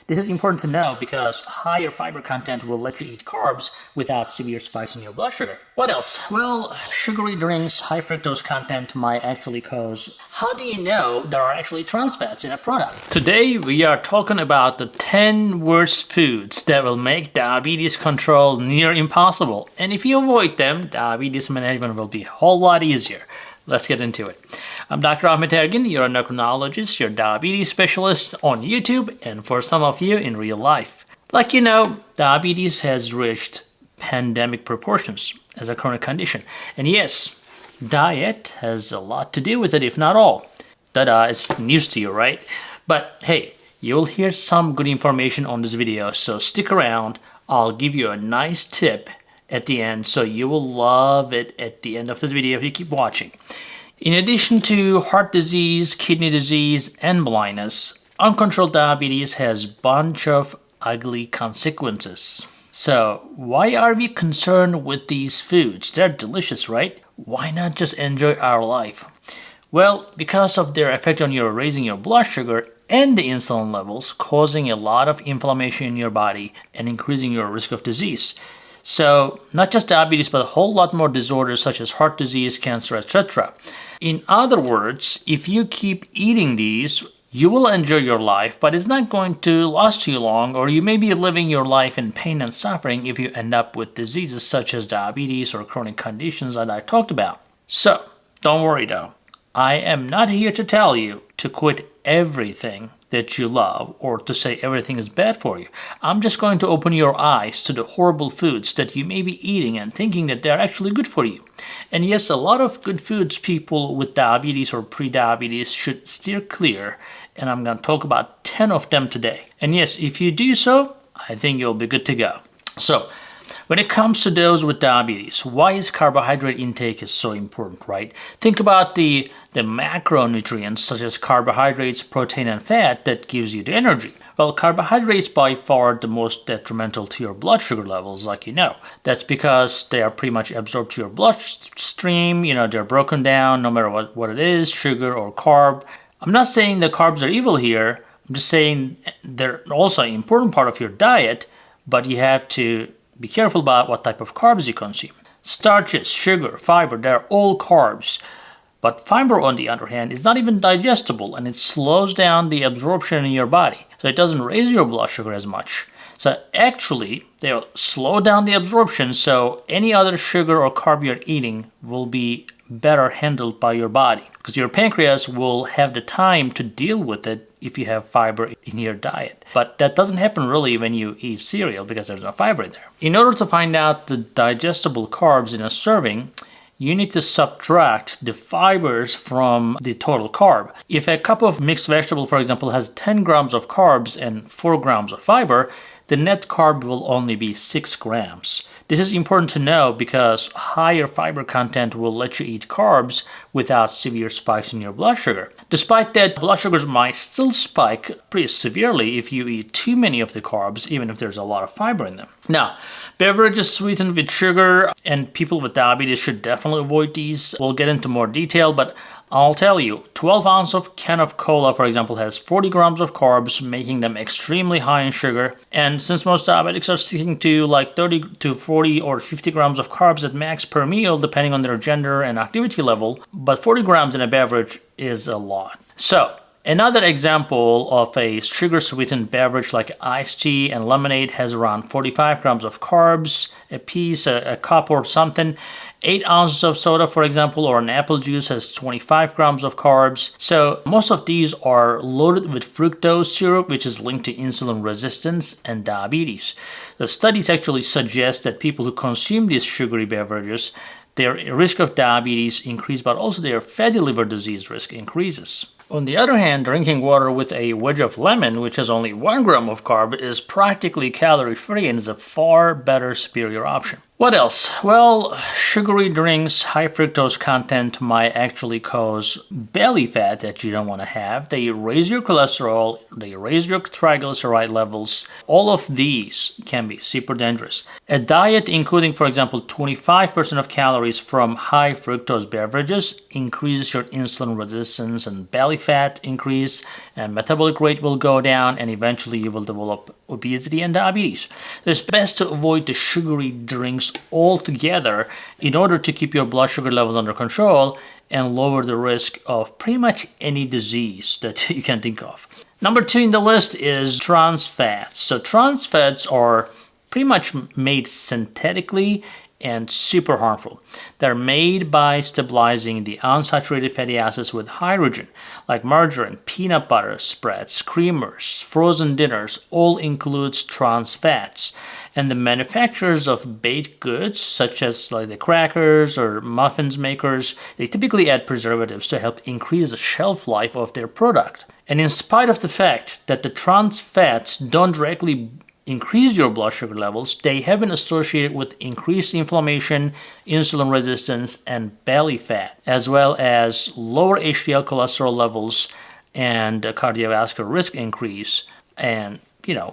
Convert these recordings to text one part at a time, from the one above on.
This is important to know because higher fiber content will let you eat carbs without severe spikes in your blood sugar. What else? Well, sugary drinks, high fructose content might actually cause... How do you know there are actually trans fats in a product? Today we are talking about the 10 worst foods that will make diabetes control near impossible. And if you avoid them, diabetes management will be a whole lot easier. Let's get into it. I'm Dr. Ahmet Ergin, your endocrinologist, your diabetes specialist on YouTube, and for some of you in real life. Like you know, diabetes has reached pandemic proportions as a chronic condition. And yes, diet has a lot to do with it, if not all. That is news to you, right? But hey, you'll hear some good information on this video, so stick around. I'll give you a nice tip at the end, so you will love it at the end of this video if you keep watching. In addition to heart disease, kidney disease, and blindness, uncontrolled diabetes has a bunch of ugly consequences. So why are we concerned with these foods? They're delicious, right? Why not just enjoy our life? Well, because of their effect on raising your blood sugar and the insulin levels, causing a lot of inflammation in your body and increasing your risk of disease. So not just diabetes, but a whole lot more disorders such as heart disease, cancer, etc. In other words, if you keep eating these, you will enjoy your life, but it's not going to last too long, or you may be living your life in pain and suffering if you end up with diseases such as diabetes or chronic conditions that I talked about. So don't worry though. I am not here to tell you to quit everything that you love or to say everything is bad for you. I'm just going to open your eyes to the horrible foods that you may be eating and thinking that they're actually good for you. And yes, a lot of good foods people with diabetes or pre-diabetes should steer clear, and I'm going to talk about 10 of them today. And yes, if you do so, I think you'll be good to go. So when it comes to those with diabetes, why is carbohydrate intake is so important, right? Think about the macronutrients such as carbohydrates, protein, and fat that gives you the energy. Well, carbohydrates by far the most detrimental to your blood sugar levels, like you know. That's because they are pretty much absorbed to your bloodstream. You know, they're broken down no matter what it is, sugar or carb. I'm not saying the carbs are evil here. I'm just saying they're also an important part of your diet, but you have to be careful about what type of carbs you consume. Starches, sugar, fiber, they're all carbs. But fiber, on the other hand, is not even digestible, and it slows down the absorption in your body. So it doesn't raise your blood sugar as much. So actually, they'll slow down the absorption, so any other sugar or carb you're eating will be better handled by your body, because your pancreas will have the time to deal with it if you have fiber in your diet. But that doesn't happen really when you eat cereal because there's no fiber in there. In order to find out the digestible carbs in a serving, you need to subtract the fibers from the total carb. If a cup of mixed vegetable, for example, has 10 grams of carbs and 4 grams of fiber, the net carb will only be 6 grams. This is important to know because higher fiber content will let you eat carbs without severe spikes in your blood sugar. Despite that, blood sugars might still spike pretty severely if you eat too many of the carbs, even if there's a lot of fiber in them. Now, beverages sweetened with sugar, and people with diabetes should definitely avoid these. We'll get into more detail, but I'll tell you, 12 ounce of can of cola, for example, has 40 grams of carbs, making them extremely high in sugar. And since most diabetics are sticking to like 30 to 40 or 50 grams of carbs at max per meal, depending on their gender and activity level, but 40 grams in a beverage is a lot. So another example of a sugar-sweetened beverage like iced tea and lemonade has around 45 grams of carbs a piece, a cup or something. 8 ounces of soda, for example, or an apple juice has 25 grams of carbs. So most of these are loaded with fructose syrup, which is linked to insulin resistance and diabetes. The studies actually suggest that people who consume these sugary beverages, their risk of diabetes increases, but also their fatty liver disease risk increases. On the other hand, drinking water with a wedge of lemon, which has only 1 gram of carb, is practically calorie-free and is a far better, superior option. What else? Well, sugary drinks, high fructose content might actually cause belly fat that you don't want to have. They raise your cholesterol, they raise your triglyceride levels. All of these can be super dangerous. A diet including, for example, 25% of calories from high fructose beverages increases your insulin resistance and belly fat increase, and metabolic rate will go down, and eventually you will develop obesity and diabetes. So it's best to avoid the sugary drinks altogether in order to keep your blood sugar levels under control and lower the risk of pretty much any disease that you can think of. Number 2 in the list is trans fats. So trans fats are pretty much made synthetically and super harmful. They're made by stabilizing the unsaturated fatty acids with hydrogen, like margarine, peanut butter spreads, creamers, frozen dinners, all includes trans fats. And the manufacturers of baked goods, such as like the crackers or muffins makers, they typically add preservatives to help increase the shelf life of their product. And in spite of the fact that the trans fats don't directly increase your blood sugar levels, they have been associated with increased inflammation, insulin resistance, and belly fat, as well as lower HDL cholesterol levels and cardiovascular risk increase, and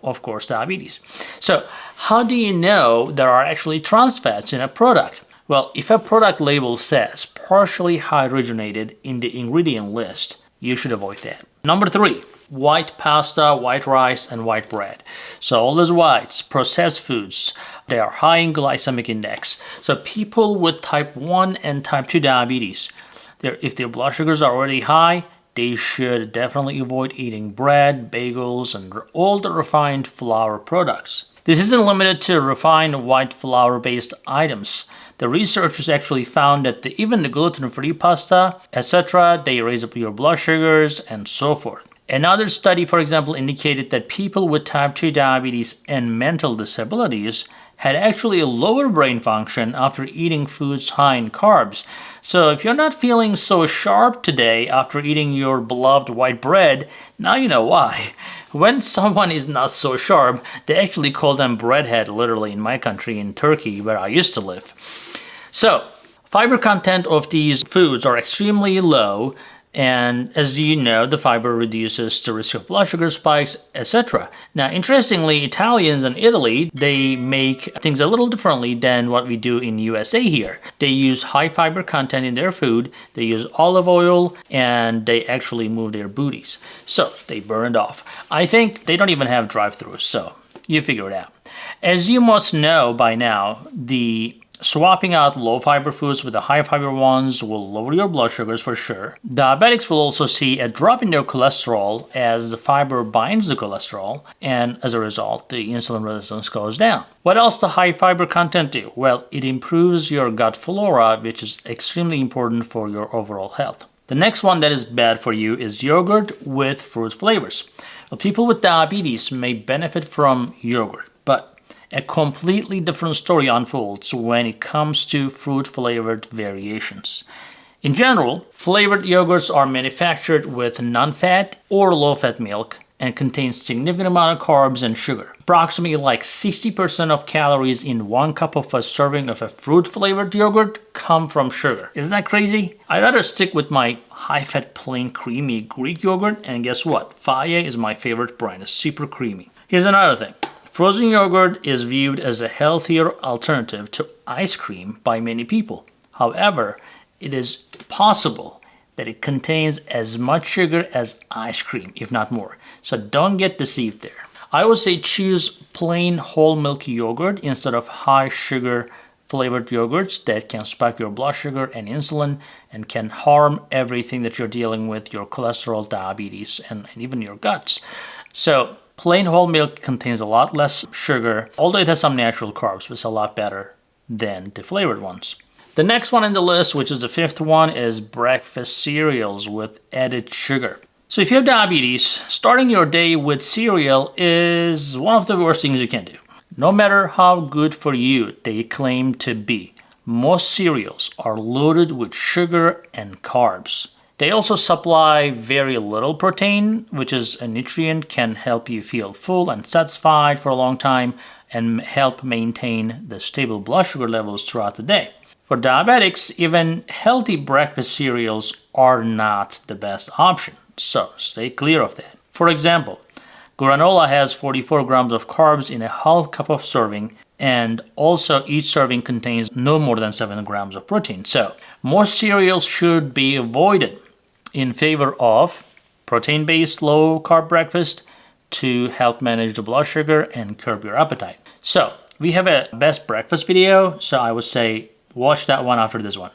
of course, diabetes. So how do you know there are actually trans fats in a product? Well, if a product label says partially hydrogenated in the ingredient list, you should avoid that. Number 3, white pasta, white rice, and white bread. So all those whites, processed foods, they are high in glycemic index. So people with type 1 and type 2 diabetes, if their blood sugars are already high, they should definitely avoid eating bread, bagels, and all the refined flour products. This isn't limited to refined white flour-based items. The researchers actually found that even the gluten-free pasta, etc., they raise up your blood sugars and so forth. Another study, for example, indicated that people with type 2 diabetes and mental disabilities had actually a lower brain function after eating foods high in carbs. So if you're not feeling so sharp today after eating your beloved white bread, now you know why. When someone is not so sharp, they actually call them breadhead, literally, in my country, in Turkey, where I used to live. So, fiber content of these foods are extremely low, and as you know, the fiber reduces the risk of blood sugar spikes, etc. Now, interestingly, Italians in Italy, they make things a little differently than what we do in USA here. They use high fiber content in their food, they use olive oil, and they actually move their booties. So, they burn it off. I think they don't even have drive-thrus, so you figure it out. As you must know by now, the swapping out low fiber foods with the high fiber ones will lower your blood sugars for sure. Diabetics will also see a drop in their cholesterol as the fiber binds the cholesterol, and as a result, the insulin resistance goes down. What else does high fiber content do? Well, it improves your gut flora, which is extremely important for your overall health. The next one that is bad for you is yogurt with fruit flavors. Well, people with diabetes may benefit from yogurt, but a completely different story unfolds when it comes to fruit-flavored variations. In general, flavored yogurts are manufactured with non-fat or low-fat milk and contain significant amount of carbs and sugar. Approximately like 60% of calories in 1 cup of a serving of a fruit-flavored yogurt come from sugar. Isn't that crazy? I'd rather stick with my high-fat plain creamy Greek yogurt, and guess what? Fage is my favorite brand. It's super creamy. Here's another thing. Frozen yogurt is viewed as a healthier alternative to ice cream by many people. However, it is possible that it contains as much sugar as ice cream, if not more. So don't get deceived there. I would say choose plain whole milk yogurt instead of high sugar flavored yogurts that can spike your blood sugar and insulin and can harm everything that you're dealing with, your cholesterol, diabetes, and even your guts. So plain whole milk contains a lot less sugar, although it has some natural carbs, but it's a lot better than the flavored ones. The next one in the list, which is the 5th one, is breakfast cereals with added sugar. So if you have diabetes, starting your day with cereal is one of the worst things you can do. No matter how good for you they claim to be, most cereals are loaded with sugar and carbs. They also supply very little protein, which is a nutrient can help you feel full and satisfied for a long time, and help maintain the stable blood sugar levels throughout the day. For diabetics, even healthy breakfast cereals are not the best option, so stay clear of that. For example, granola has 44 grams of carbs in a half cup of serving, and also each serving contains no more than 7 grams of protein. So most cereals should be avoided in favor of protein-based low-carb breakfast to help manage the blood sugar and curb your appetite. So we have a best breakfast video, so I would say watch that one after this one.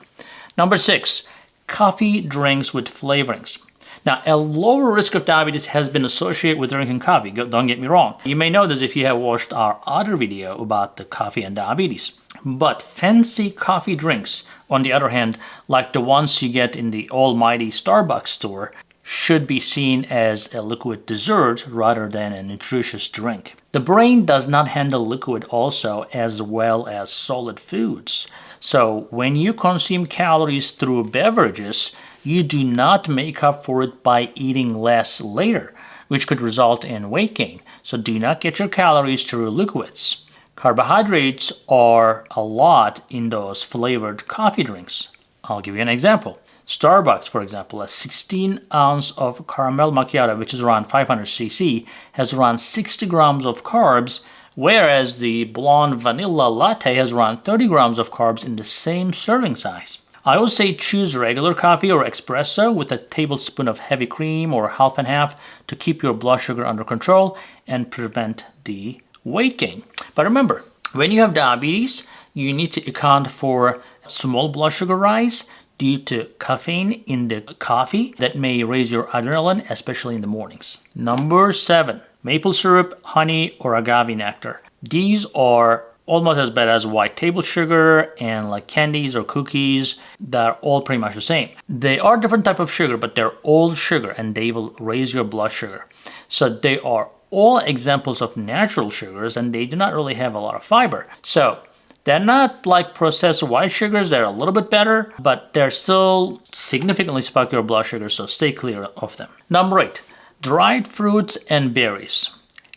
Number 6, coffee drinks with flavorings. Now, a lower risk of diabetes has been associated with drinking coffee. Don't get me wrong. You may know this if you have watched our other video about the coffee and diabetes. But fancy coffee drinks, on the other hand, like the ones you get in the almighty Starbucks store, should be seen as a liquid dessert rather than a nutritious drink. The brain does not handle liquid also as well as solid foods. So when you consume calories through beverages, you do not make up for it by eating less later, which could result in weight gain. So do not get your calories through liquids. Carbohydrates are a lot in those flavored coffee drinks. I'll give you an example. Starbucks, for example, a 16 ounce of caramel macchiato, which is around 500 cc, has around 60 grams of carbs, whereas the blonde vanilla latte has around 30 grams of carbs in the same serving size. I would say choose regular coffee or espresso with a tablespoon of heavy cream or half and half to keep your blood sugar under control and prevent the weight gain. But remember, when you have diabetes, you need to account for small blood sugar rise due to caffeine in the coffee that may raise your adrenaline, especially in the mornings. Number 7, maple syrup, honey, or agave nectar. These are almost as bad as white table sugar and like candies or cookies. They're all pretty much the same. They are different type of sugar, but they're all sugar and they will raise your blood sugar. So they are all examples of natural sugars and they do not really have a lot of fiber. So they're not like processed white sugars. They're a little bit better, but they're still significantly spike your blood sugar, so stay clear of them. Number 8, dried fruits and berries.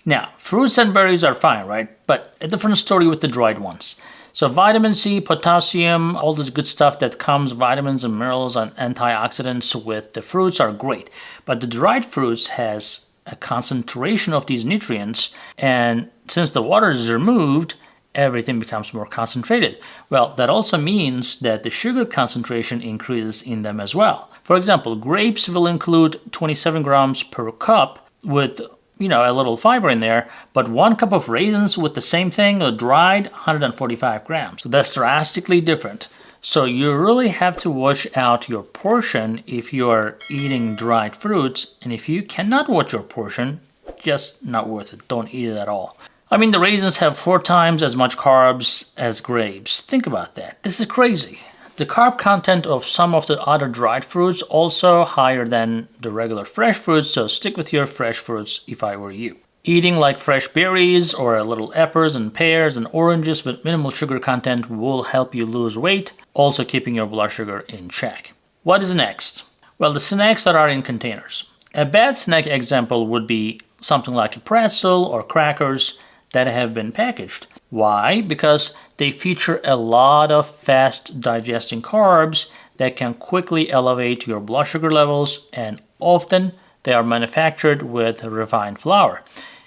Now, fruits and berries are fine, right? But a different story with the dried ones. So vitamin C, potassium, all this good stuff that comes, vitamins and minerals and antioxidants with the fruits are great. But the dried fruits has a concentration of these nutrients, and since the water is removed, everything becomes more concentrated. Well, that also means that the sugar concentration increases in them as well. For example, grapes will include 27 grams per cup with a little fiber in there, but 1 cup of raisins with the same thing, dried, 145 grams. So that's drastically different. So you really have to watch out your portion if you are eating dried fruits, and if you cannot watch your portion, just not worth it. Don't eat it at all. I mean, the raisins have 4 times as much carbs as grapes. Think about that. This is crazy. The carb content of some of the other dried fruits also higher than the regular fresh fruits, so stick with your fresh fruits if I were you. Eating like fresh berries or little apples and pears and oranges with minimal sugar content will help you lose weight, also keeping your blood sugar in check. What is next? Well, the snacks that are in containers. A bad snack example would be something like a pretzel or crackers that have been packaged. Why? Because they feature a lot of fast digesting carbs that can quickly elevate your blood sugar levels, and often they are manufactured with refined flour.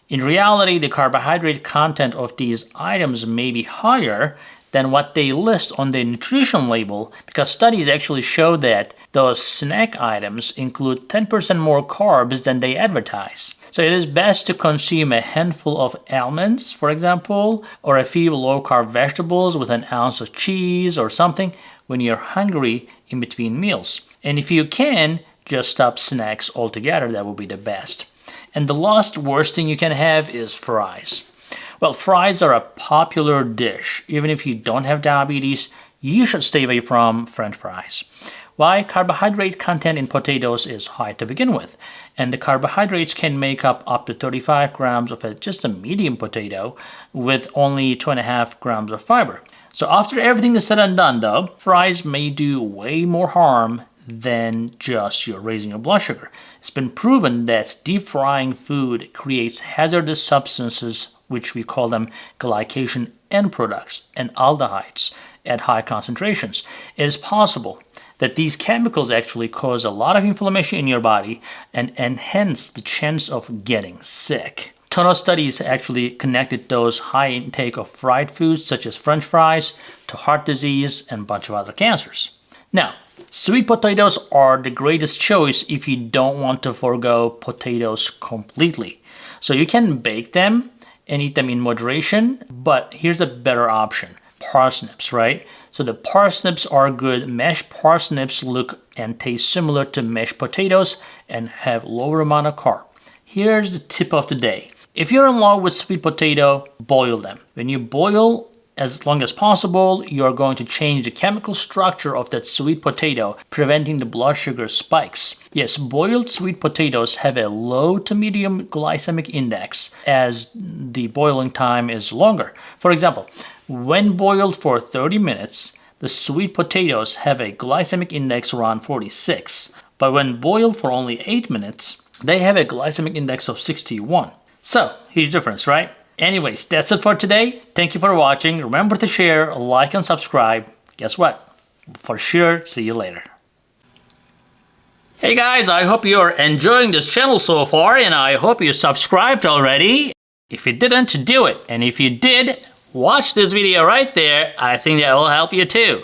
In reality, the carbohydrate content of these items may be higher than what they list on the nutrition label, because studies actually show that those snack items include 10% more carbs than they advertise. So it is best to consume a handful of almonds, for example, or a few low-carb vegetables with an ounce of cheese or something when you're hungry in between meals. And if you can, just stop snacks altogether. That will be the best. And the last worst thing you can have is fries. Well, fries are a popular dish. Even if you don't have diabetes, you should stay away from French fries. Why? Carbohydrate content in potatoes is high to begin with, and the carbohydrates can make up to 35 grams of just a medium potato with only 2.5 grams of fiber. So after everything is said and done though, fries may do way more harm than just you're raising your blood sugar. It's been proven that deep frying food creates hazardous substances, which we call them glycation end products and aldehydes at high concentrations. It is possible that these chemicals actually cause a lot of inflammation in your body and enhance the chance of getting sick. A ton of studies actually connected those high intake of fried foods such as French fries to heart disease and a bunch of other cancers. Now, sweet potatoes are the greatest choice if you don't want to forego potatoes completely. So you can bake them and eat them in moderation, but here's a better option. Parsnips, right? So the parsnips are good. Mashed parsnips look and taste similar to mashed potatoes and have lower amount of carb. Here's the tip of the day. If you're in love with sweet potato, boil them. When you boil as long as possible, you're going to change the chemical structure of that sweet potato, preventing the blood sugar spikes. Yes, boiled sweet potatoes have a low to medium glycemic index as the boiling time is longer. For example, when boiled for 30 minutes, the sweet potatoes have a glycemic index around 46. But when boiled for only 8 minutes, they have a glycemic index of 61. So, huge difference, right? Anyways, that's it for today. Thank you for watching. Remember to share, like, and subscribe. Guess what? For sure, see you later. Hey guys, I hope you're enjoying this channel so far, and I hope you subscribed already. If you didn't, do it. And if you did, watch this video right there. I think that will help you too.